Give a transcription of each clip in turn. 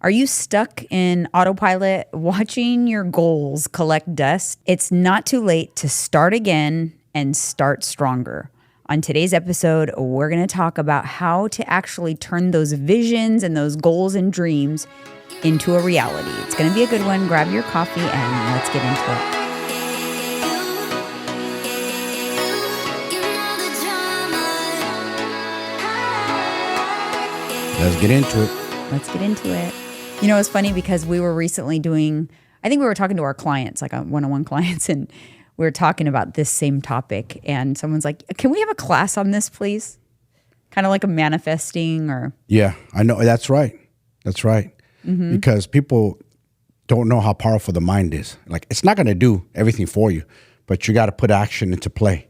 Are you stuck in autopilot watching your goals collect dust? It's not too late to start again and start stronger. On today's episode, we're going to talk about how to actually turn those visions and those goals and dreams into a reality. It's going to be a good one. Grab your coffee and let's get into it. Let's get into it. Let's get into it. You know, it's funny because we were recently I think we were talking to our clients, like one-on-one clients, and we were talking about this same topic. And someone's like, can we have a class on this, please? Kind of like a manifesting or. Yeah, I know. That's right. That's right. Mm-hmm. Because people don't know how powerful the mind is. Like, it's not going to do everything for you, but you got to put action into play.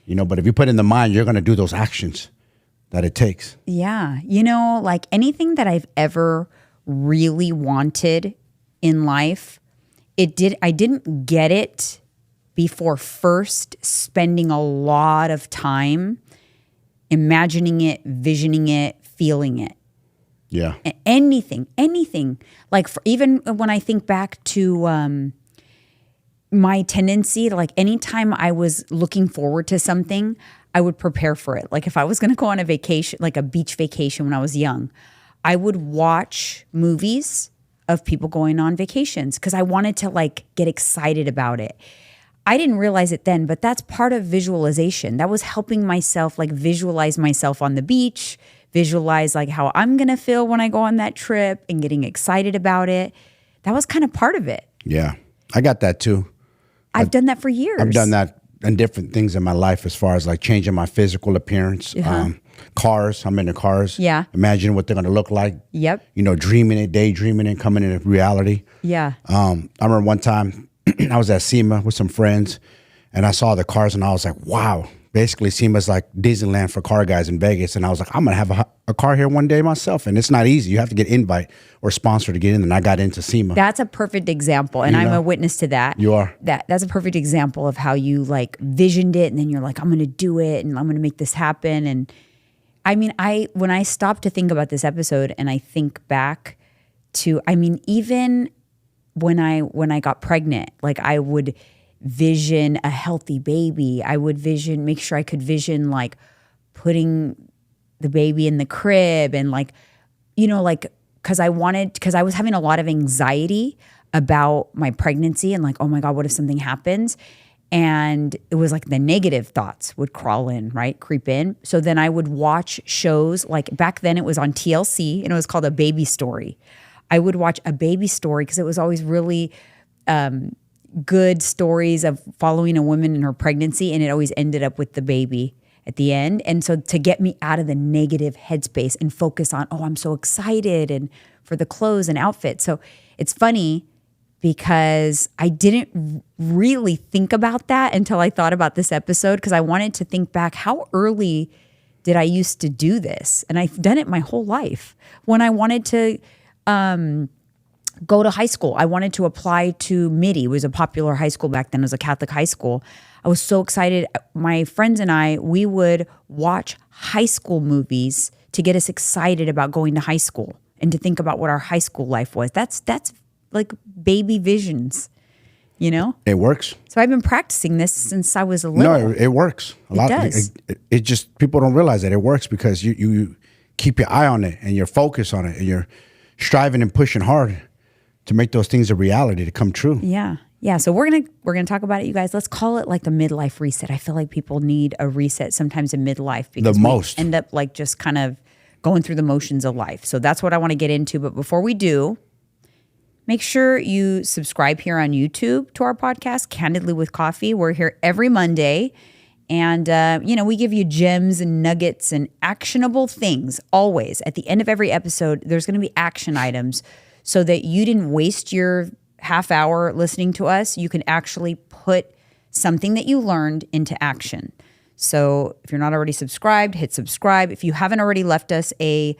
You know, but if you put in the mind, you're going to do those actions that it takes. Yeah. You know, like anything that I've ever really wanted in life, I didn't get it before first spending a lot of time imagining it, visioning it, feeling it. Yeah. Anything. Like even when I think back to my tendency to, like, anytime I was looking forward to something, I would prepare for it. Like if I was going to go on a vacation, like a beach vacation when I was young, I would watch movies of people going on vacations because I wanted to, like, get excited about it. I didn't realize it then, but that's part of visualization. That was helping myself, like, visualize myself on the beach, visualize like how I'm going to feel when I go on that trip and getting excited about it. That was kind of part of it. Yeah. I got that too. I've done that for years. I've done that in different things in my life as far as like changing my physical appearance. Cars, I'm into cars. Yeah. Imagine what they're going to look like. Yep. You know, dreaming it, daydreaming it, coming into reality. Yeah. I remember one time I was at SEMA with some friends and I saw the cars and I was like, wow. Basically, SEMA's like Disneyland for car guys in Vegas. And I was like, I'm going to have a car here one day myself. And it's not easy. You have to get invite or sponsor to get in. And I got into SEMA. That's a perfect example. And I'm a witness to that. You are. That's a perfect example of how you, like, visioned it. And then you're like, I'm going to do it. And I'm going to make this happen. And I mean, when I stop to think about this episode and I think back to, I mean, even when I got pregnant, like, I would vision a healthy baby. I would make sure I could vision, like, putting the baby in the crib and, like, you know, like, because I was having a lot of anxiety about my pregnancy and, like, oh my God, what if something happens? And it was like the negative thoughts would crawl in, right? Creep in. So then I would watch shows, like back then it was on TLC and it was called A Baby Story. I would watch A Baby Story because it was always really good stories of following a woman in her pregnancy, and it always ended up with the baby at the end. And so to get me out of the negative headspace and focus on, oh, I'm so excited and for the clothes and outfits. So it's funny because I didn't really think about that until I thought about this episode, because I wanted to think back, how early did I used to do this? And I've done it my whole life. When I wanted to go to high school, I wanted to apply to MIDI. It was a popular high school back then. It was a Catholic high school. I was so excited. My friends and I, we would watch high school movies to get us excited about going to high school and to think about what our high school life was. That's like baby visions, you know? It works. So I've been practicing this since I was a little. No, it works. It does. It just, people don't realize that it works because you keep your eye on it and you're focused on it and you're striving and pushing hard to make those things a reality, to come true. Yeah. Yeah. So we're gonna talk about it, you guys. Let's call it like the midlife reset. I feel like people need a reset sometimes in midlife because we end up like just kind of going through the motions of life. So that's what I want to get into. But before we do, make sure you subscribe here on YouTube to our podcast, Candidly with Coffee. We're here every Monday. And, we give you gems and nuggets and actionable things always. At the end of every episode, there's going to be action items so that you didn't waste your half hour listening to us. You can actually put something that you learned into action. So if you're not already subscribed, hit subscribe. If you haven't already left us a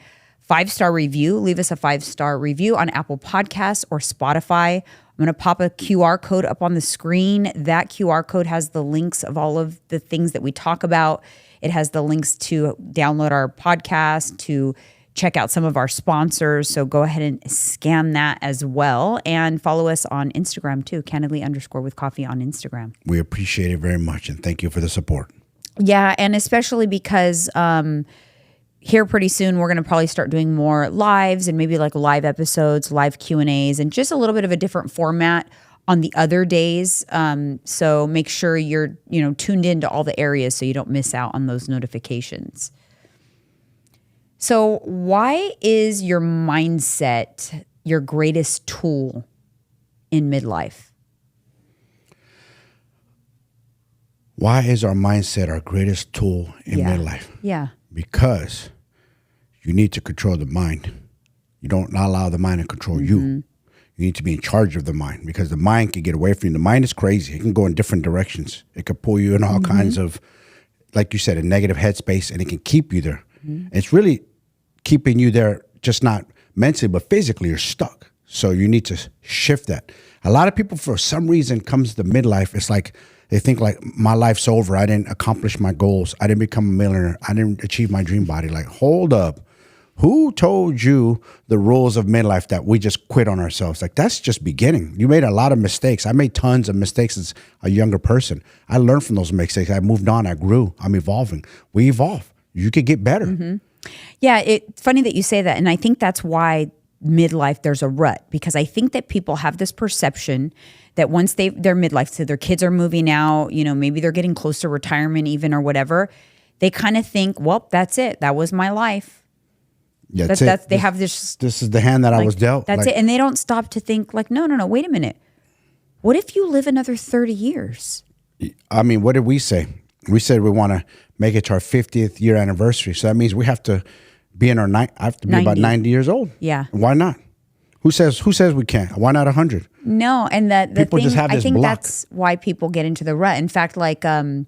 5-star review, leave us a 5-star review on Apple Podcasts or Spotify. I'm going to pop a QR code up on the screen. That QR code has the links of all of the things that we talk about. It has the links to download our podcast, to check out some of our sponsors. So go ahead and scan that as well. And follow us on Instagram too, candidly_with_coffee on Instagram. We appreciate it very much. And thank you for the support. Yeah. And especially because here pretty soon, we're going to probably start doing more lives and maybe like live episodes, live Q&As, and just a little bit of a different format on the other days. So make sure you're, tuned into all the areas so you don't miss out on those notifications. So why is your mindset your greatest tool in midlife? Why is our mindset our greatest tool in midlife? Yeah. Because you need to control the mind. You don't not allow the mind to control you. You need to be in charge of the mind, because the mind can get away from you. The mind is crazy. It can go in different directions. It could pull you in all kinds of, like you said, a negative headspace, and it can keep you there. It's really keeping you there, just not mentally, but physically. You're stuck. So you need to shift that. A lot of people, for some reason, comes to midlife, it's like they think like, my life's over. I didn't accomplish my goals. I didn't become a millionaire. I didn't achieve my dream body. Like, hold up. Who told you the rules of midlife that we just quit on ourselves? Like, that's just beginning. You made a lot of mistakes. I made tons of mistakes as a younger person. I learned from those mistakes. I moved on. I grew. I'm evolving. We evolve. You could get better. Yeah, it's funny that you say that. And I think that's why midlife, there's a rut, because I think that people have this perception that once they're midlife, so their kids are moving out, maybe they're getting close to retirement even or whatever, they kind of think, well, that's it. That was my life. Yeah, They have this. This is the hand that I was dealt. That's it. And they don't stop to think like, no, wait a minute. What if you live another 30 years? I mean, what did we say? We said we want to make it to our 50th year anniversary. So that means we have to be in our I have to be 90. About 90 years old. Yeah. Why not? Who says we can't? Why not 100? No, and the people thing, just have this I think block. that's why people get into the rut. In fact, like I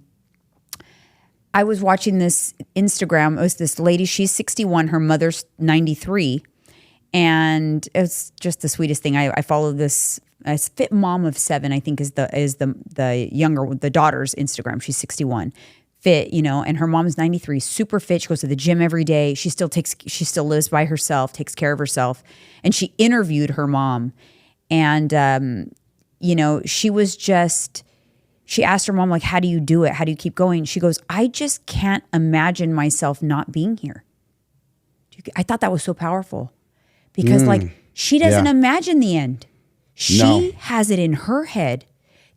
was watching this Instagram. It was this lady. She's 61. Her mother's 93, and it's just the sweetest thing. I follow this fit mom of 7. I think is the daughter's Instagram. She's 61. Fit, and her mom's 93, super fit. She goes to the gym every day. She still lives by herself, takes care of herself. And she interviewed her mom. And, she asked her mom, like, how do you do it? How do you keep going? She goes, I just can't imagine myself not being here. I thought that was so powerful, because she doesn't imagine the end. She has it in her head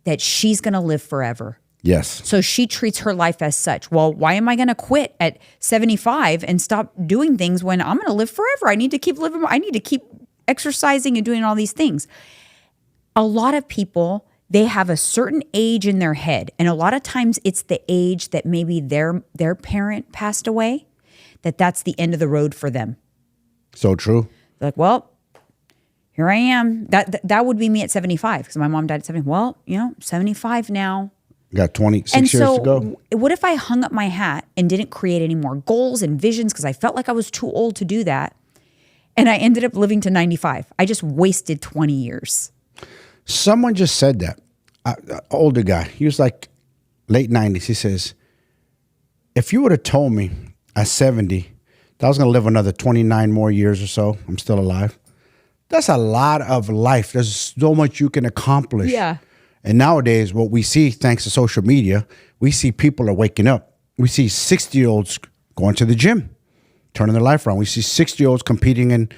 that she's going to live forever. Yes. So she treats her life as such. Well, why am I going to quit at 75 and stop doing things when I'm going to live forever? I need to keep living. I need to keep exercising and doing all these things. A lot of people, they have a certain age in their head. And a lot of times it's the age that maybe their parent passed away, that's the end of the road for them. So true. They're like, well, here I am. That would be me at 75, because my mom died at 70. Well, 75 now. Got 26 years to go. What if I hung up my hat and didn't create any more goals and visions because I felt like I was too old to do that, and I ended up living to 95? I just wasted 20 years. Someone just said that. Older guy. He was like late 90s. He says, if you would have told me at 70 that I was going to live another 29 more years or so, I'm still alive, that's a lot of life. There's so much you can accomplish. Yeah. And nowadays, what we see, thanks to social media, we see people are waking up. We see 60-year-olds going to the gym, turning their life around. We see 60-year-olds competing in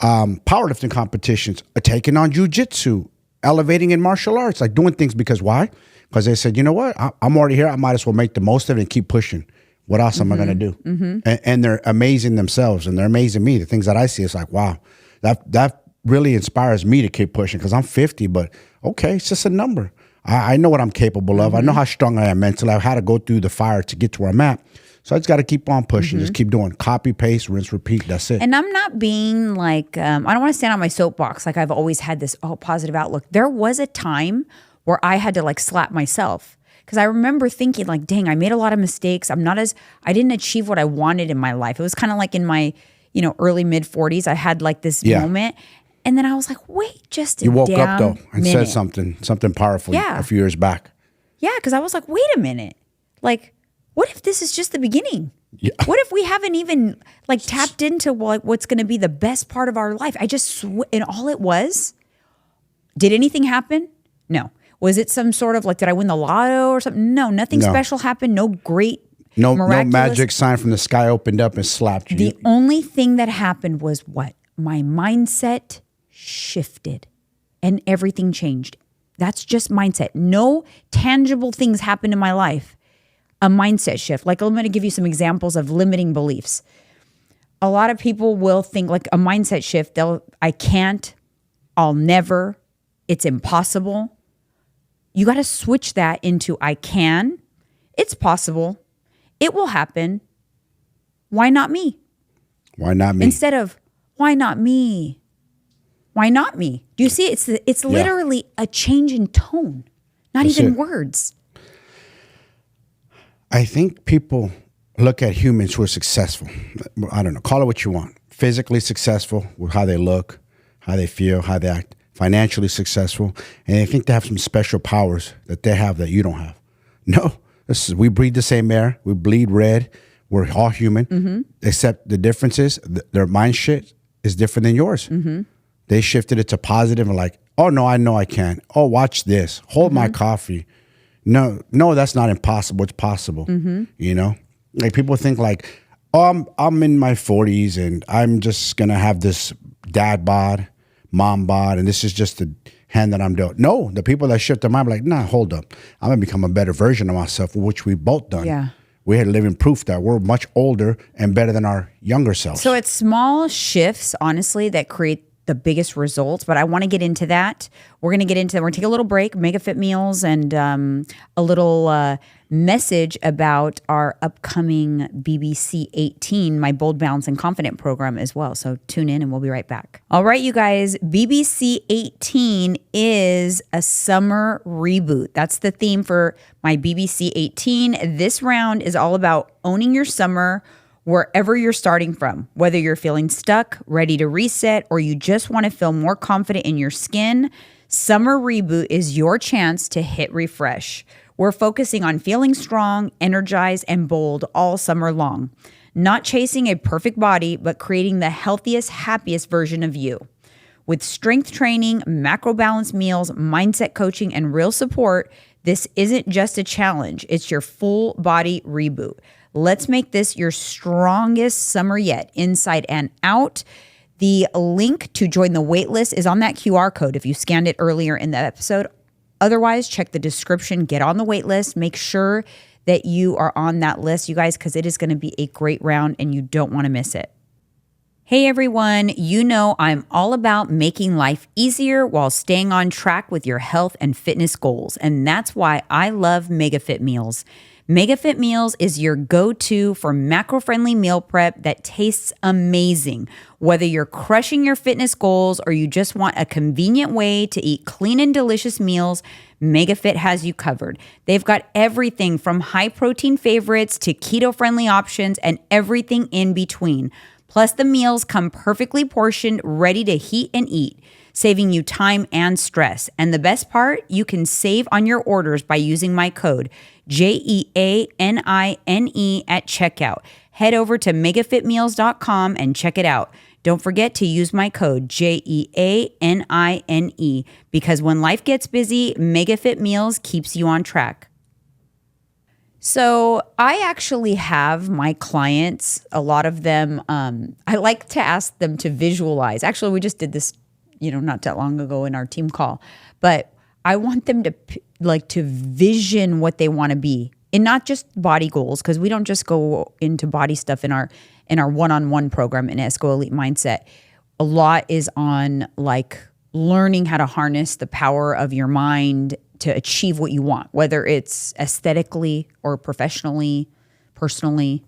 powerlifting competitions, taking on jujitsu, elevating in martial arts, like doing things. Because why? Because they said, you know what? I'm already here. I might as well make the most of it and keep pushing. What else am I going to do? And they're amazing themselves, and they're amazing me. The things that I see, it's like, wow, that really inspires me to keep pushing, because I'm 50, but okay, it's just a number. I know what I'm capable of. I know how strong I am mentally. I've had to go through the fire to get to where I'm at. So I just got to keep on pushing, just keep doing copy, paste, rinse, repeat. That's it. And I'm not being like, I don't want to stand on my soapbox. Like, I've always had this positive outlook. There was a time where I had to like slap myself, because I remember thinking like, dang, I made a lot of mistakes. I didn't achieve what I wanted in my life. It was kind of like in my, early mid 40s, I had like this moment. And then I was like, wait, just a You woke damn up though and minute. said something powerful a few years back. Yeah, because I was like, wait a minute. Like, what if this is just the beginning? Yeah. What if we haven't even like tapped into like what's going to be the best part of our life? And all it was, did anything happen? No. Was it some sort of like, did I win the lotto or something? No, nothing special happened. No great, no miraculous. magic sign from the sky opened up and slapped you. The only thing that happened was what? My mindset shifted and everything changed. That's just mindset. No tangible things happened in my life. A mindset shift. Like, I'm going to give you some examples of limiting beliefs. A lot of people will think like a mindset shift. I can't, I'll never, it's impossible. You got to switch that into I can, it's possible, it will happen. Why not me? Why not me? Instead of why not me? Why not me? Do you see? It's literally a change in tone, not That's even it. words. I think people look at humans who are successful. I don't know, call it what you want. Physically successful with how they look, how they feel, how they act. Financially successful. And they think they have some special powers that they have that you don't have. No, we breathe the same air. We bleed red. We're all human. Except the difference is their mind shit is different than yours. They shifted it to positive and like, oh, no, I know I can. Oh, watch this. Hold my coffee. No, that's not impossible. It's possible. You know, like people think like, oh, I'm in my 40s and I'm just going to have this dad bod, mom bod, and this is just the hand that I'm dealt. No, the people that shift their mind are like, nah, hold up. I'm going to become a better version of myself, which we've both done. Yeah. We had living proof that we're much older and better than our younger selves. So it's small shifts, honestly, that create the biggest results. But I want to get into that. We're going to get into that. We're going to take a little break, Mega Fit Meals, and a little message about our upcoming BBC 18, my Bold, Balanced, and Confident program as well. So tune in and we'll be right back. All right, you guys, BBC 18 is a summer reboot. That's the theme for my BBC 18. This round is all about owning your summer wherever you're starting from, whether you're feeling stuck, ready to reset, or you just want to feel more confident in your skin. Summer Reboot is your chance to hit refresh. We're focusing on feeling strong, energized, and bold all summer long. Not chasing a perfect body, but creating the healthiest, happiest version of you. With strength training, macro balanced meals, mindset coaching, and real support, this isn't just a challenge, it's your full body reboot. Let's make this your strongest summer yet, inside and out. The link to join the waitlist is on that QR code if you scanned it earlier in the episode. Otherwise, check the description, get on the waitlist, make sure that you are on that list, you guys, because it is going to be a great round and you don't want to miss it. Hey everyone, you know I'm all about making life easier while staying on track with your health and fitness goals, and that's why I love Mega Fit Meals. Mega Fit Meals is your go-to for macro-friendly meal prep that tastes amazing. Whether you're crushing your fitness goals or you just want a convenient way to eat clean and delicious meals, MegaFit has you covered. They've got everything from high-protein favorites to keto-friendly options and everything in between. Plus, the meals come perfectly portioned, ready to heat and eat, saving you time and stress. And the best part, you can save on your orders by using my code, JEANINE, at checkout. Head over to megafitmeals.com and check it out. Don't forget to use my code, JEANINE, because when life gets busy, MegaFit Meals keeps you on track. So I actually have my clients, a lot of them, I like to ask them to visualize. Actually, we just did this, not that long ago in our team call, but I want them to vision what they want to be, and not just body goals, because we don't just go into body stuff in our one-on-one program in ESCO Elite Mindset. A lot is on like learning how to harness the power of your mind to achieve what you want, whether it's aesthetically or professionally, personally.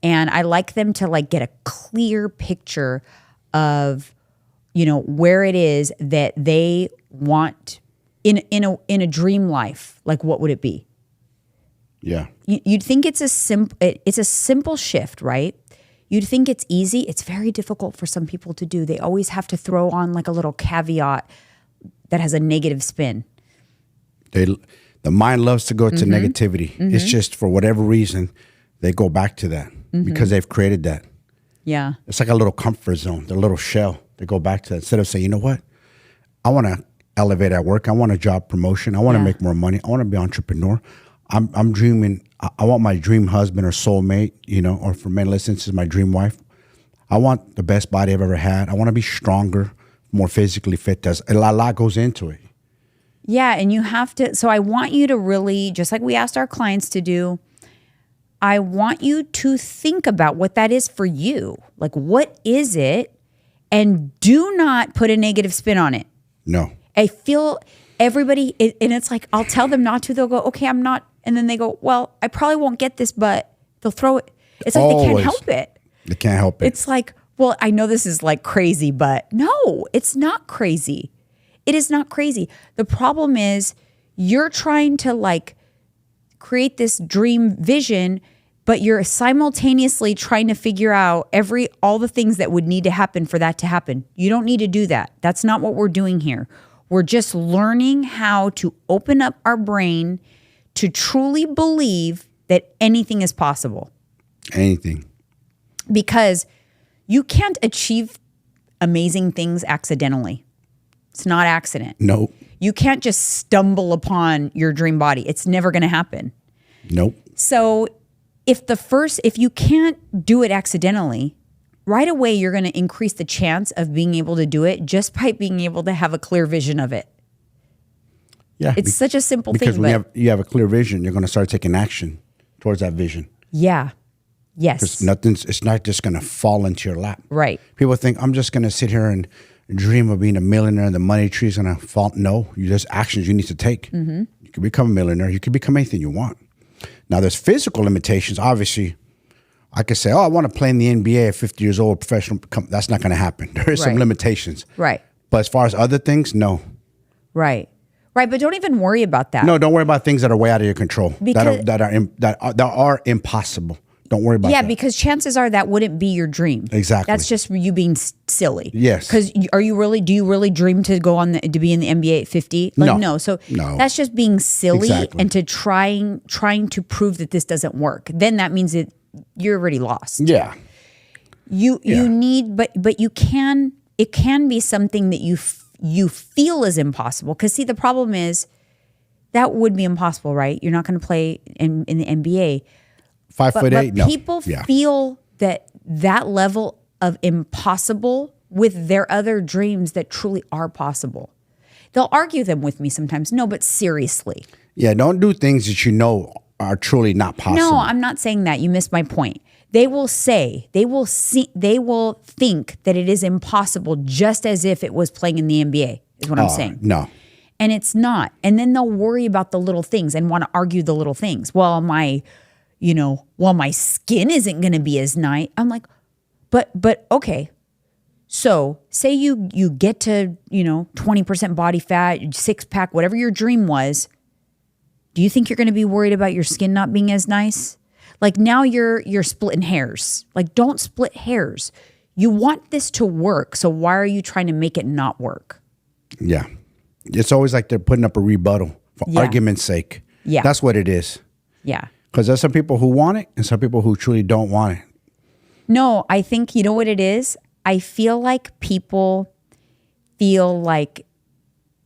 And I like them to like get a clear picture of, where it is that they want in a dream life. Like, what would it be? Yeah. You'd think it's a simple shift, right? You'd think it's easy. It's very difficult for some people to do. They always have to throw on like a little caveat that has a negative spin. The mind loves to go to negativity. It's just for whatever reason, they go back to that because they've created that. Yeah. It's like a little comfort zone, their little shell. They go back to that instead of saying, you know what? I want to elevate at work. I want a job promotion. I want to make more money. I want to be an entrepreneur. I'm dreaming. I want my dream husband or soulmate, you know, or for many instances, my dream wife. I want the best body I've ever had. I want to be stronger, more physically fit. There's a lot goes into it. Yeah. And you have to, so I want you to really, just like we asked our clients to do, I want you to think about what that is for you. Like, what is it? And do not put a negative spin on it. No. I feel everybody, and it's like, I'll tell them not to. They'll go, okay, I'm not. And then they go, well, I probably won't get this, but they'll throw it. It's like they can't help it. They can't help it. It's like, well, I know this is like crazy, but no, it's not crazy. It is not crazy. The problem is you're trying to like create this dream vision, but you're simultaneously trying to figure out all the things that would need to happen for that to happen. You don't need to do that. That's not what we're doing here. We're just learning how to open up our brain to truly believe that anything is possible. Anything. Because you can't achieve amazing things accidentally. It's not accident. Nope. You can't just stumble upon your dream body. It's never going to happen. Nope. So if you can't do it accidentally, right away you're going to increase the chance of being able to do it just by being able to have a clear vision of it. Yeah. It's such a simple thing. Because when you have a clear vision, you're going to start taking action towards that vision. Yeah. Yes. Because it's not just going to fall into your lap. Right. People think, I'm just going to sit here and dream of being a millionaire and the money tree is going to fall. No, there's actions you need to take. You can become a millionaire. You can become anything you want. Now, there's physical limitations. Obviously, I could say, I want to play in the NBA at 50 years old, professional. That's not going to happen. There is some limitations. Right. But as far as other things, no. Right. Right. But don't even worry about that. No, don't worry about things that are way out of your control. Because, that are impossible. Don't worry about that. Yeah, because chances are that wouldn't be your dream. Exactly. That's just you being silly. Yes. Because do you really dream to go to be in the NBA at 50? Like, no. So that's just being silly and to trying to prove that this doesn't work. Then that means that you're already lost. Yeah. You need, but you can. It can be something that you feel is impossible. Because see, the problem is that would be impossible, right? You're not going to play in the NBA. 5'8", but no. People feel that level of impossible with their other dreams that truly are possible. They'll argue them with me sometimes. No, but seriously. Yeah, don't do things that you know are truly not possible. No, I'm not saying that. You missed my point. They will think that it is impossible just as if it was playing in the NBA, is what I'm saying. No. And it's not. And then they'll worry about the little things and want to argue the little things. Well, my skin isn't going to be as nice. I'm like, but okay. So say you get to, 20% body fat, 6-pack, whatever your dream was. Do you think you're going to be worried about your skin not being as nice? Like now you're splitting hairs. Like don't split hairs. You want this to work. So why are you trying to make it not work? Yeah. It's always like they're putting up a rebuttal for argument's sake. Yeah. That's what it is. Yeah. Because there's some people who want it and some people who truly don't want it. No, I think, you know what it is? I feel like people feel like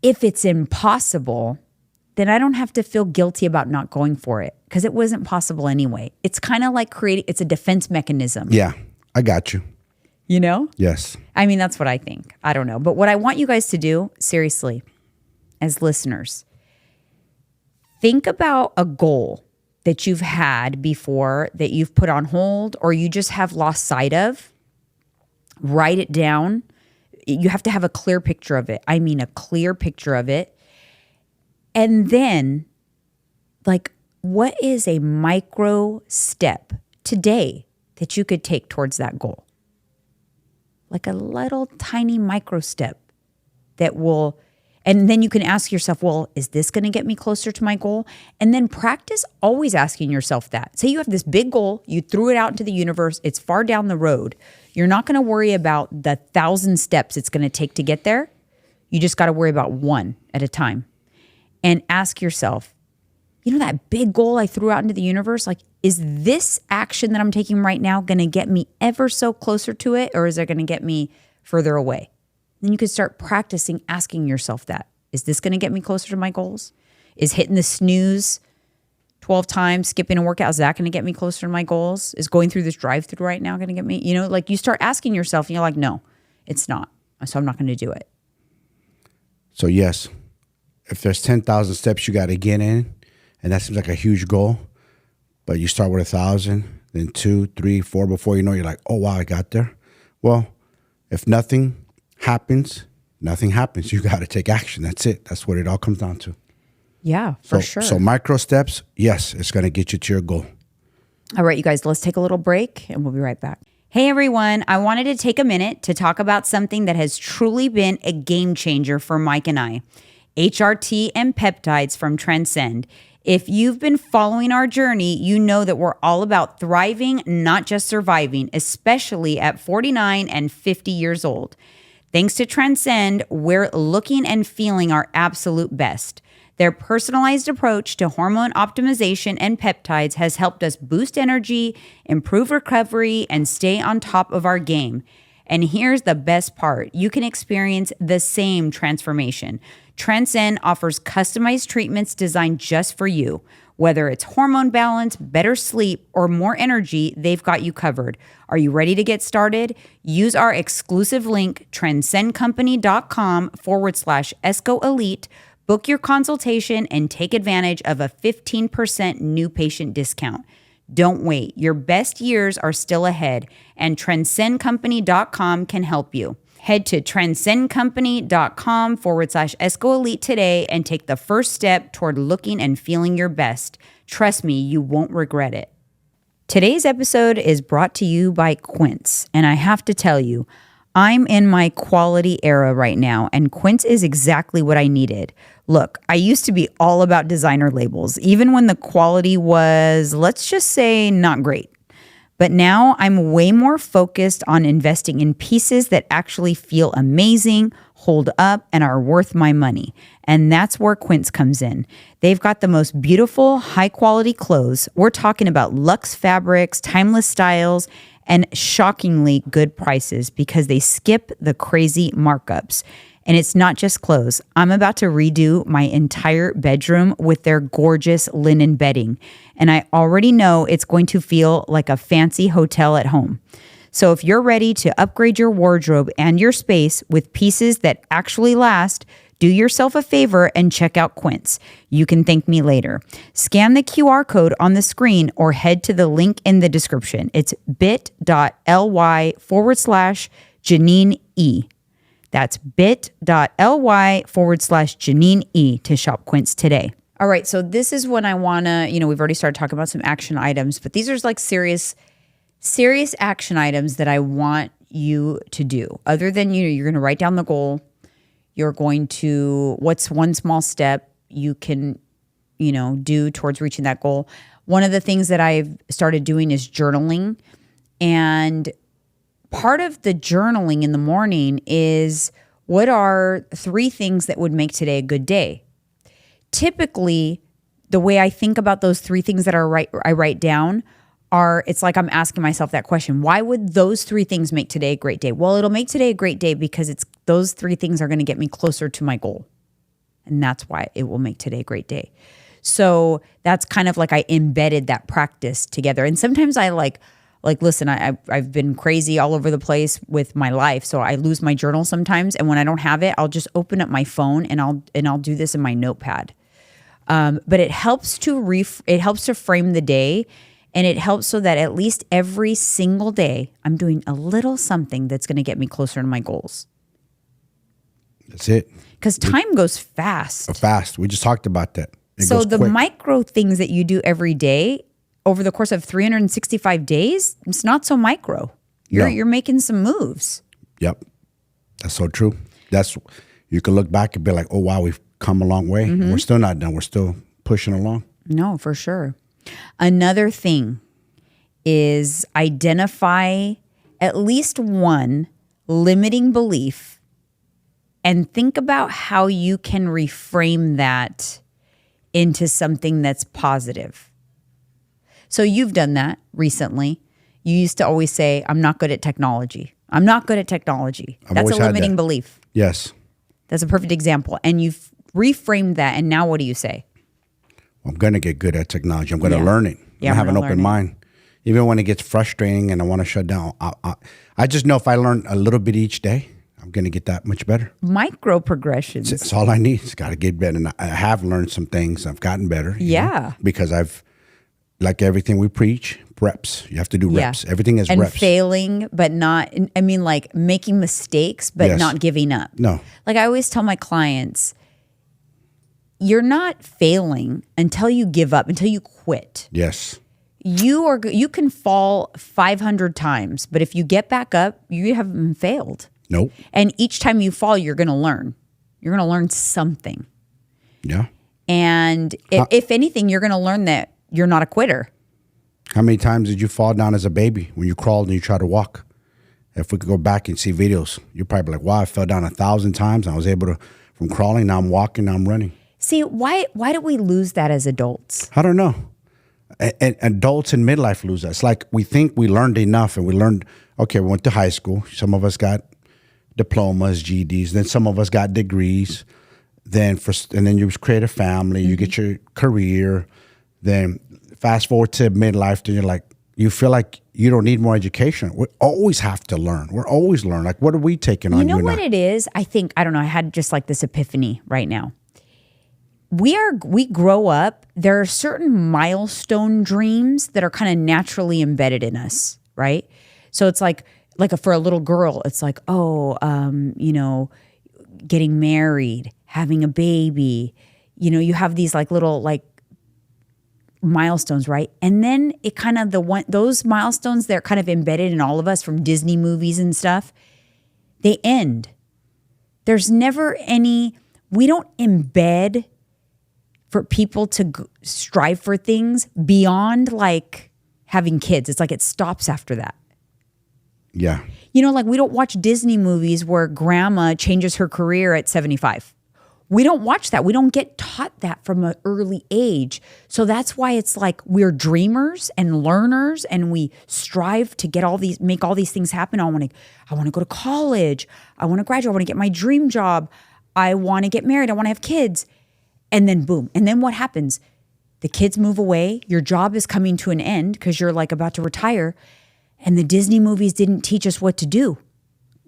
if it's impossible, then I don't have to feel guilty about not going for it because it wasn't possible anyway. It's kind of like it's a defense mechanism. Yeah, I got you. You know? Yes. I mean, that's what I think. I don't know. But what I want you guys to do, seriously, as listeners, think about a goal that you've had before that you've put on hold or you just have lost sight of. Write it down. You have to have a clear picture of it. I mean, a clear picture of it. And then, like, what is a micro step today that you could take towards that goal? Like a little tiny micro step that will, and then you can ask yourself, well, is this going to get me closer to my goal? And then practice always asking yourself that. Say you have this big goal, you threw it out into the universe, it's far down the road. You're not going to worry about the 1,000 steps it's going to take to get there. You just got to worry about one at a time. And ask yourself, that big goal I threw out into the universe? Like, is this action that I'm taking right now going to get me ever so closer to it? Or is it going to get me further away? Then you could start practicing asking yourself that. Is this going to get me closer to my goals? Is hitting the snooze 12 times, skipping a workout, is that going to get me closer to my goals? Is going through this drive-through right now going to get me? Like you start asking yourself and you're like, no, it's not. So I'm not going to do it. So yes, if there's 10,000 steps you got to get in, and that seems like a huge goal, but you start with 1,000, then 2, 3, 4, before you know, you're like, oh, wow, I got there. Well, if nothing happens. You got to take action. That's it. That's what it all comes down to. Yeah, for sure. So micro steps, yes, it's going to get you to your goal. All right, you guys, let's take a little break and we'll be right back. Hey, everyone. I wanted to take a minute to talk about something that has truly been a game changer for Mike and I. HRT and peptides from Transcend. If you've been following our journey, you know that we're all about thriving, not just surviving, especially at 49 and 50 years old. Thanks to Transcend, we're looking and feeling our absolute best. Their personalized approach to hormone optimization and peptides has helped us boost energy, improve recovery, and stay on top of our game. And here's the best part. You can experience the same transformation. Transcend offers customized treatments designed just for you. Whether it's hormone balance, better sleep, or more energy, they've got you covered. Are you ready to get started? Use our exclusive link, transcendcompany.com/ESCO Elite. Book your consultation and take advantage of a 15% new patient discount. Don't wait. Your best years are still ahead, and transcendcompany.com can help you. Head to transcendcompany.com/ESCO Elite today and take the first step toward looking and feeling your best. Trust me, you won't regret it. Today's episode is brought to you by Quince, and I have to tell you, I'm in my quality era right now, and Quince is exactly what I needed. Look, I used to be all about designer labels, even when the quality was, let's just say, not great. But now I'm way more focused on investing in pieces that actually feel amazing, hold up, and are worth my money. And that's where Quince comes in. They've got the most beautiful, high-quality clothes. We're talking about luxe fabrics, timeless styles, and shockingly good prices because they skip the crazy markups. And it's not just clothes. I'm about to redo my entire bedroom with their gorgeous linen bedding. And I already know it's going to feel like a fancy hotel at home. So if you're ready to upgrade your wardrobe and your space with pieces that actually last, do yourself a favor and check out Quince. You can thank me later. Scan the QR code on the screen or head to the link in the description. It's bit.ly/Janine E. That's bit.ly/Janine E to shop Quince today. All right, so this is when I want to, we've already started talking about some action items, but these are like serious action items that I want you to do. Other than, you're going to write down the goal. You're going to, what's one small step you can, do towards reaching that goal? One of the things that I've started doing is journaling. And part of the journaling in the morning is, what are 3 things that would make today a good day? Typically, the way I think about those 3 things that I write down are, it's like I'm asking myself that question. Why would those 3 things make today a great day? Well, it'll make today a great day because those 3 things are going to get me closer to my goal. And that's why it will make today a great day. So that's kind of like I embedded that practice together. And sometimes I like listen, I've been crazy all over the place with my life. So I lose my journal sometimes. And when I don't have it, I'll just open up my phone and I'll do this in my notepad. But it helps to frame the day. And it helps so that at least every single day, I'm doing a little something that's going to get me closer to my goals. That's it. Because time goes fast. Fast. We just talked about that. So the micro things that you do every day over the course of 365 days, it's not so micro. You're making some moves. Yep. That's so true. You can look back and be like, oh, wow, we've come a long way. Mm-hmm. We're still not done. We're still pushing along. No, for sure. Another thing is identify at least one limiting belief and think about how you can reframe that into something that's positive. So you've done that recently. You used to always say, I'm not good at technology. I'm not good at technology. That's a limiting belief. Yes. That's a perfect example. And you've reframed that. And now what do you say? I'm going to get good at technology. I'm going to learn it. Yeah, I have an open mind. Even when it gets frustrating and I want to shut down, I just know if I learn a little bit each day, I'm going to get that much better. Micro progressions. It's all I need. It's got to get better. And I have learned some things. I've gotten better. Yeah. Because I've, like everything we preach, reps. You have to do reps. Everything is and reps. Failing, but not, I mean, like making mistakes, but not giving up. No. Like I always tell my clients, you're not failing until you give up, until you quit. Yes. You can fall 500 times, but if you get back up, you haven't failed. Nope. And each time you fall, you're going to learn. You're going to learn something. Yeah. And if anything, you're going to learn that you're not a quitter. How many times did you fall down as a baby when you crawled and you tried to walk? If we could go back and see videos, you're probably like, wow, I fell down 1,000 times. And I was able to, from crawling, now I'm walking, now I'm running. See, why do we lose that as adults? I don't know. And adults in midlife lose that. It's like we think we learned enough and we learned, okay, we went to high school. Some of us got diplomas, GEDs. Then some of us got degrees. And then you create a family, you get your career. Then fast forward to midlife, then you're like, you feel like you don't need more education. We always have to learn. We're always learning. Like, what are we taking on? You know what it is? I think, I don't know, I had just like this epiphany right now. We grow up, there are certain milestone dreams that are kind of naturally embedded in us, right? So it's like for a little girl, it's like, getting married, having a baby, you have these like little like milestones, right? And then it kind of those milestones, they're kind of embedded in all of us from Disney movies and stuff. They end. There's never we don't embed for people to strive for things beyond like having kids. It's like it stops after that. Yeah. Like we don't watch Disney movies where grandma changes her career at 75. We don't watch that. We don't get taught that from an early age. So that's why it's like we're dreamers and learners and we strive to make all these things happen. I want to go to college. I want to graduate. I want to get my dream job. I want to get married. I want to have kids. And then boom. And then what happens? The kids move away. Your job is coming to an end because you're like about to retire. And the Disney movies didn't teach us what to do.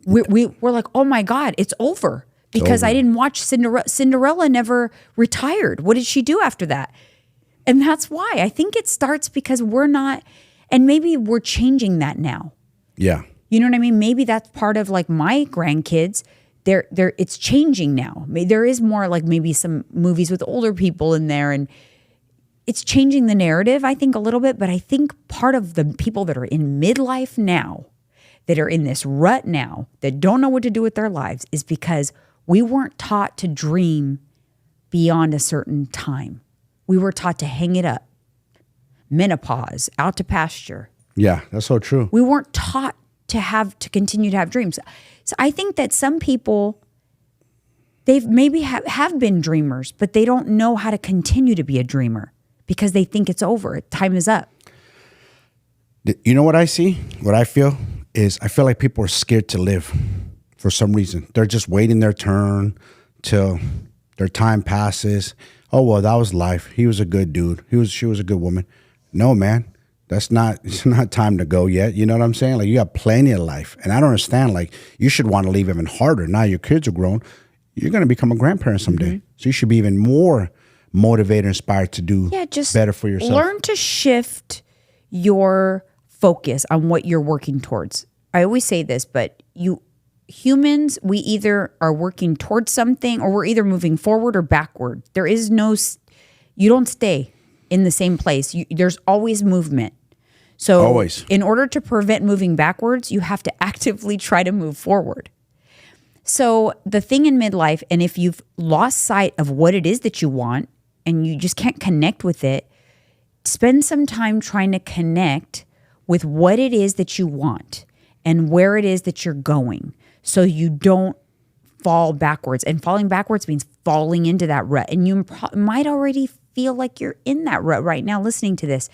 We're like, oh my God, it's over. Because I didn't watch Cinderella never retired. What did she do after that? And that's why. I think it starts because we're not, and maybe we're changing that now. Yeah. You know what I mean? Maybe that's part of like my grandkids. It's changing now. There is more like maybe some movies with older people in there and it's changing the narrative, I think, a little bit. But I think part of the people that are in midlife now, that are in this rut now, that don't know what to do with their lives is because we weren't taught to dream beyond a certain time. We were taught to hang it up. Menopause, out to pasture. Yeah, that's so true. We weren't taught to continue to have dreams. So I think that some people, they've maybe have been dreamers, but they don't know how to continue to be a dreamer because they think it's over. Time is up. You know what I see? What I feel is I feel like people are scared to live for some reason. They're just waiting their turn till their time passes. Oh, well, that was life. He was a good dude. She was a good woman. No, man. It's not time to go yet. You know what I'm saying? Like, you got plenty of life. And I don't understand, like, you should want to leave even harder. Now your kids are grown. You're going to become a grandparent someday. Mm-hmm. So you should be even more motivated, inspired to do better for yourself. Learn to shift your focus on what you're working towards. I always say this, but humans, we either are working towards something or we're either moving forward or backward. There is you don't stay in the same place. There's always movement. So always. In order to prevent moving backwards, you have to actively try to move forward. So the thing in midlife, and if you've lost sight of what it is that you want and you just can't connect with it, spend some time trying to connect with what it is that you want and where it is that you're going so you don't fall backwards. And falling backwards means falling into that rut. And you might already feel like you're in that rut right now listening to this,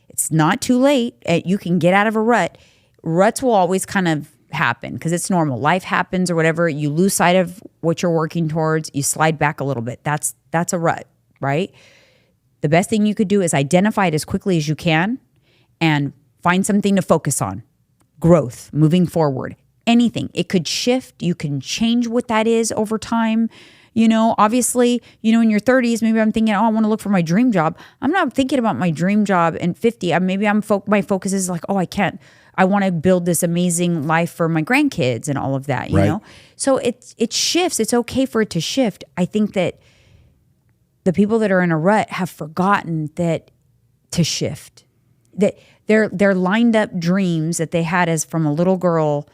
it's not too late. You can get out of a rut. Ruts will always kind of happen because it's normal. Life happens or whatever. You lose sight of what you're working towards. You slide back a little bit. That's a rut, right? The best thing you could do is identify it as quickly as you can and find something to focus on. Growth, moving forward, anything. It could shift. You can change what that is over time. Obviously, in your 30s, maybe I'm thinking, I want to look for my dream job. I'm not thinking about my dream job in 50. My focus is like, I want to build this amazing life for my grandkids and all of that, you know? So it shifts. It's okay for it to shift. I think that the people that are in a rut have forgotten that to shift, that their lined up dreams that they had as from a little girl,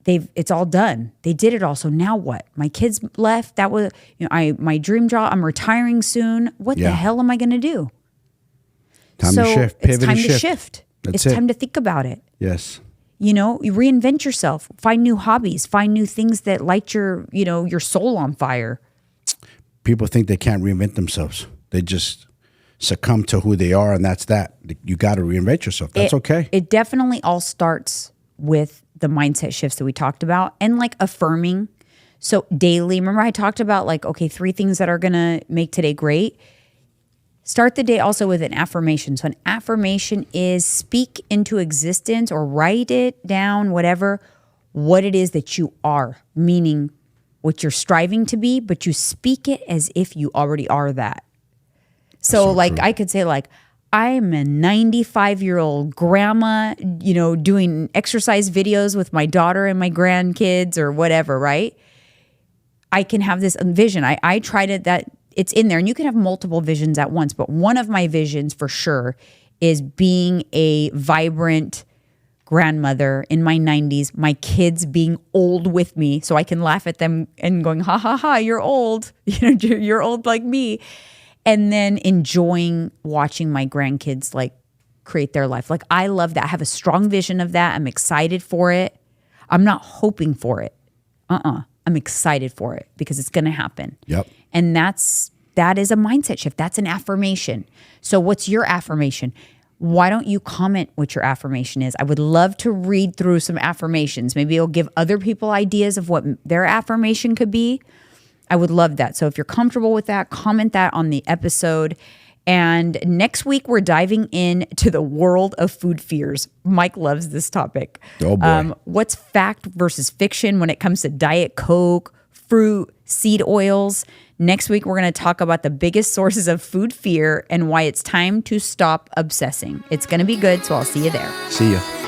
it's all done. They did it all. So now what? My kids left. That was, my dream job. I'm retiring soon. What the hell am I going to do? Time to shift. Pivot it's time and to shift. It's time to think about it. Yes. You reinvent yourself. Find new hobbies. Find new things that light your soul on fire. People think they can't reinvent themselves. They just succumb to who they are, and that's that. You got to reinvent yourself. That's okay. It definitely all starts with the mindset shifts that we talked about and like affirming. So daily, remember I talked about 3 things that are going to make today great. Start the day also with an affirmation. So an affirmation is speak into existence or write it down, whatever, what it is that you are, meaning what you're striving to be, but you speak it as if you already are that. So I could say I'm a 95-year-old grandma, doing exercise videos with my daughter and my grandkids or whatever, right? I can have this vision. I tried it, that it's in there, and you can have multiple visions at once, but one of my visions for sure is being a vibrant grandmother in my 90s, my kids being old with me so I can laugh at them and going, ha, ha, ha, you're old. You're old like me. And then enjoying watching my grandkids create their life. I love that. I have a strong vision of that. I'm excited for it. I'm not hoping for it. I'm excited for it because it's going to happen. Yep. And that is a mindset shift. That's an affirmation. So what's your affirmation? Why don't you comment what your affirmation is? I would love to read through some affirmations. Maybe it'll give other people ideas of what their affirmation could be. I would love that. So if you're comfortable with that, comment that on the episode. And next week, we're diving into the world of food fears. Mike loves this topic. Oh boy. What's fact versus fiction when it comes to Diet Coke, fruit, seed oils? Next week, we're going to talk about the biggest sources of food fear and why it's time to stop obsessing. It's going to be good, so I'll see you there. See ya.